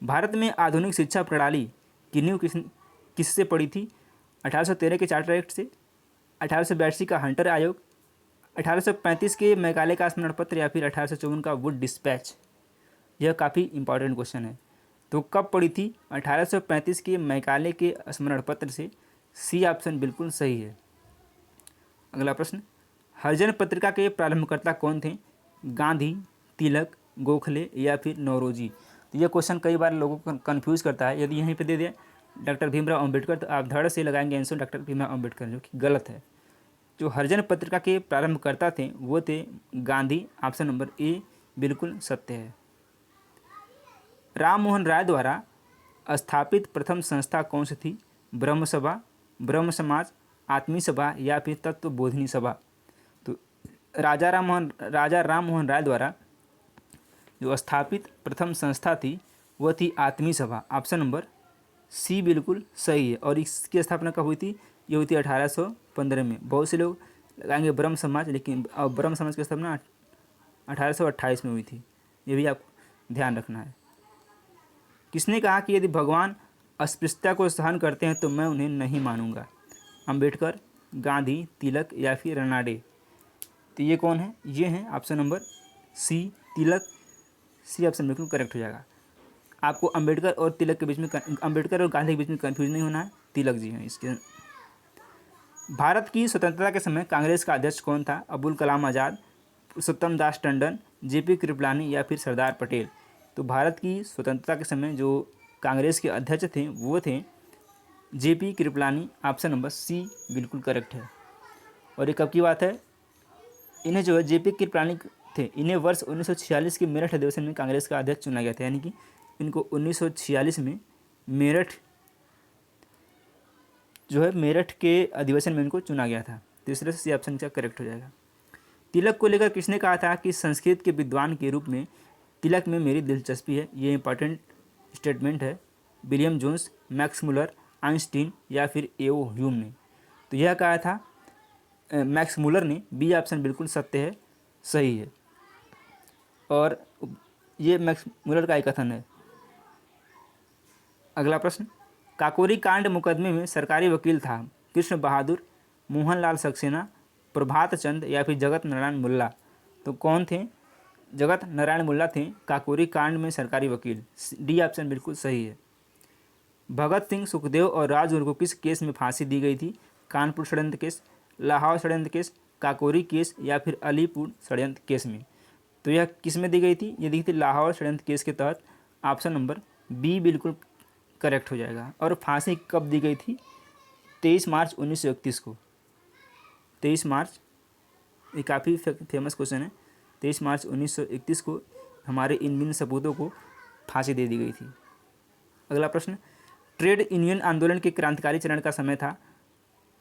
भारत में आधुनिक शिक्षा प्रणाली की नींव किससे पड़ी थी? 1813 के चार्टर एक्ट से, 1882 का हंटर आयोग, 1835 के मैकाले का स्मरण पत्र या फिर 1854 का वुड डिस्पैच। यह काफ़ी इंपॉर्टेंट क्वेश्चन है। तो कब पड़ी थी? 1835 के मैकाले के स्मरण पत्र से। सी ऑप्शन बिल्कुल सही है। अगला प्रश्न, हरिजन पत्रिका के प्रारंभकर्ता कौन थे? गांधी, तिलक, गोखले या फिर नौरोजी। तो यह क्वेश्चन कई बार लोगों को कन्फ्यूज़ करता है। यदि यहीं पे दे दिया डॉक्टर भीमराव अम्बेडकर तो आप धड़ से लगाएंगे आंसर डॉक्टर भीमराव अम्बेडकर, जो कि गलत है। जो हरिजन पत्रिका के प्रारंभकर्ता थे वो थे गांधी। ऑप्शन नंबर ए बिल्कुल सत्य है। राम मोहन राय द्वारा स्थापित प्रथम संस्था कौन सी थी? ब्रह्म सभा, ब्रह्म समाज, आत्मी सभा या फिर तत्व बोधिनी सभा। तो राजा राम मोहन राय द्वारा जो स्थापित प्रथम संस्था थी वह थी आत्मी सभा। ऑप्शन नंबर सी बिल्कुल सही है। और इसकी स्थापना कब हुई थी? ये हुई थी 1815 में। बहुत से लोग लगाएंगे ब्रह्म समाज, लेकिन ब्रह्म समाज की स्थापना 1828 में हुई थी। ये भी आपको ध्यान रखना है। किसने कहा कि यदि भगवान अस्पृश्यता को सहन करते हैं तो मैं उन्हें नहीं मानूंगा? अंबेडकर, गांधी, तिलक या फिर रनाडे। तो ये कौन है? ये हैं ऑप्शन नंबर सी तिलक। सी ऑप्शन बिल्कुल करेक्ट हो जाएगा। आपको अंबेडकर और तिलक के बीच में, अंबेडकर और गांधी के बीच में कंफ्यूज नहीं होना है। तिलक जी हैं इसके। भारत की स्वतंत्रता के समय कांग्रेस का अध्यक्ष कौन था? अबुल कलाम आज़ाद, पुरुषोत्तम दास टंडन, जेपी कृपलानी या फिर सरदार पटेल। तो भारत की स्वतंत्रता के समय जो कांग्रेस के अध्यक्ष थे वो थे JP Kripalani. Option number C बिल्कुल करेक्ट है। और ये कब की बात है? इन्हें जो है जेपी कृपलानी थे, इन्हें वर्ष 1946 के मेरठ अधिवेशन में कांग्रेस का अध्यक्ष चुना गया था। यानी कि इनको 1946 में मेरठ जो है मेरठ के अधिवेशन में इनको चुना गया था। तो इस तरह से सी ऑप्शन का करेक्ट हो जाएगा। तिलक को लेकर किसने कहा था कि संस्कृत के विद्वान के रूप में तिलक में मेरी दिलचस्पी है? ये इंपॉर्टेंट स्टेटमेंट है। William Jones, Max Muller, Einstein या फिर एओ ह्यूम ने। तो यह कहा था मैक्स मुलर ने। बी ऑप्शन बिल्कुल सत्य है, सही है। और ये मैक्स मुलर का एक कथन है। अगला प्रश्न, काकोरी कांड मुकदमे में सरकारी वकील था कृष्ण बहादुर, मोहनलाल सक्सेना, प्रभात चंद या फिर जगत नारायण मुल्ला। तो कौन थे? जगत नारायण मुल्ला थे काकोरी कांड में सरकारी वकील। डी ऑप्शन बिल्कुल सही है। भगत सिंह, सुखदेव और राजगुरु को किस केस में फांसी दी गई थी? कानपुर षड्यंत्र केस, लाहौर षड्यंत्र केस, काकोरी केस या फिर अलीपुर षड्यंत्र केस में। तो यह किस में दी गई थी? ये दी थी लाहौर षड्यंत्र केस के तहत। ऑप्शन नंबर बी बिल्कुल करेक्ट हो जाएगा। और फांसी कब दी गई थी? 23 मार्च 1931 को। 23 मार्च, ये काफ़ी फेमस क्वेश्चन है। 23 मार्च 1931 को हमारे इन बिन सपूतों को फांसी दे दी गई थी। अगला प्रश्न, ट्रेड यूनियन आंदोलन के क्रांतिकारी चरण का समय था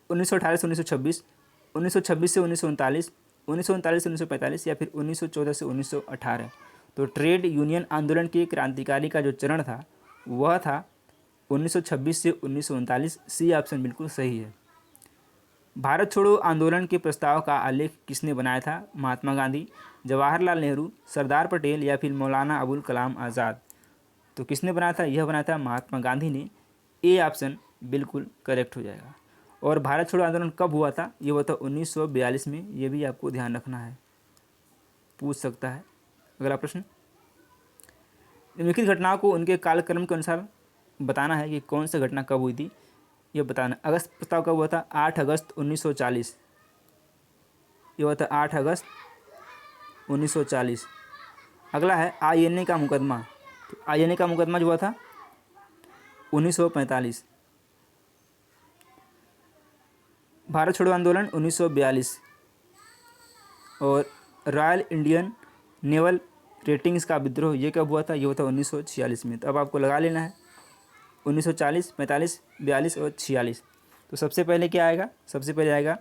1918 से 1926, 1926 से 1939, 1939 से 1945 या फिर 1914 से 1918। तो ट्रेड यूनियन आंदोलन के क्रांतिकारी का जो चरण था वह था 1926 से 1939। सी ऑप्शन बिल्कुल सही है। भारत छोड़ो आंदोलन के प्रस्ताव का आलेख किसने बनाया था? महात्मा गांधी, जवाहरलाल नेहरू, सरदार पटेल या फिर मौलाना अबुल कलाम आज़ाद। तो किसने बनाया था? यह बनाया था महात्मा गांधी ने। ए ऑप्शन बिल्कुल करेक्ट हो जाएगा। और भारत छोड़ो आंदोलन कब हुआ था? ये हुआ था 1942 में। ये भी आपको ध्यान रखना है, पूछ सकता है। अगला प्रश्न, निम्नलिखित घटनाओं को उनके कालक्रम के अनुसार बताना है कि कौन सी घटना कब हुई थी, ये बताना। अगस्त प्रस्ताव कब हुआ था? 8 अगस्त 1940। ये हुआ था 8 अगस्त 1940। अगला है आईएनए का मुकदमा। तो आईएनए का मुकदमा जो हुआ था 1945। भारत छोड़ो आंदोलन 1942। और रॉयल इंडियन नेवल रेटिंग्स का विद्रोह ये कब हुआ था? ये हुआ था 1946 में। तो अब आपको लगा लेना है 1940, 45, 42 और 46। तो सबसे पहले क्या आएगा? सबसे पहले आएगा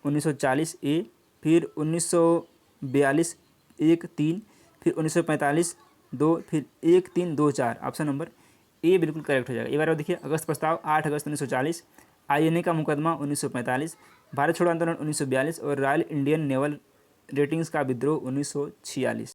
1940 ए, फिर 1942 1 3, फिर 1945 2, फिर 1 3 2 4। ऑप्शन नंबर ए बिल्कुल करेक्ट हो जाएगा। एक बार देखिए, अगस्त प्रस्ताव 8 अगस्त 1940, आईएनए का मुकदमा 1945, भारत छोड़ो आंदोलन 1942 और रॉयल इंडियन नेवल रेटिंग्स का विद्रोह 1946।